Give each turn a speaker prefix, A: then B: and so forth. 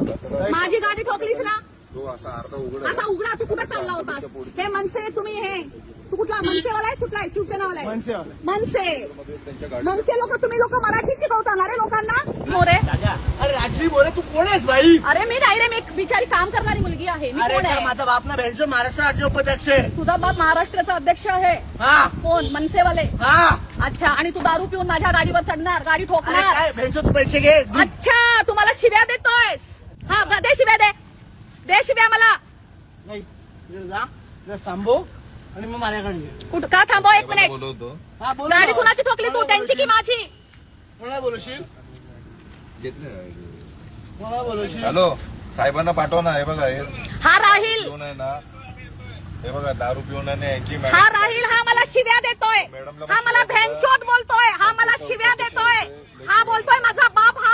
A: माझी गाडी ठोकलीस ना,
B: तो असा अर्धा
A: असा उघडा. तू कुठे चालला होता? हे मनसे तुम्ही, हे तू कुठला मनसेवाला आहे? कुठला आहे? शिवसेनावाला आहे? मनसे लोक तुम्ही लोक मराठी शिकवता ना रे लोकांना. मोरे
C: अरे राजश्री मोरे तू कोण आहेस भाई?
A: अरे मी नाही रे, मी एक बिचारी काम करणारी मुलगी आहे. मी
C: अरे
A: कोण आहे?
C: माझा बाप ना भेंडचो महाराष्ट्र राज्य उपाध्यक्ष आहे.
A: तुझा बाप महाराष्ट्राचा अध्यक्ष आहे?
C: हा
A: कोण? मनसेवाले?
C: हा.
A: अच्छा. आणि तू दारू पिऊन माझ्या गाडीवर चढणार, गाडी
C: अरे
A: ठोकणार?
C: काय भेंडचो तू पैसे घे.
A: अच्छा, तू मला शिव्या देतोयस? हा दे शिव्या, दे शिव्या मला.
C: नाही जा जरा सांभो आणि मग माझ्याकडे ये.
A: कुठं का थांबव एक मिनिट.
B: बोलवतो.
C: हा बोल.
A: गाडी कुणाची ठोकली तू? त्यांची की माझी?
C: कोणाला बोलवशील? कोणाला बोलवशील?
B: हॅलो, साहेबांना पाठवा ना. हे बघा, हे
A: हा राहील,
B: पिऊन आहे ना, हे बघा दारू पिऊन आहे यांची
A: हा राहील. हा मला शिव्या देतोय,
B: मॅडमला
A: हा मला भेंचोद बोलतोय, हा मला शिव्या देतोय, हा बोलतोय माझा बाप हा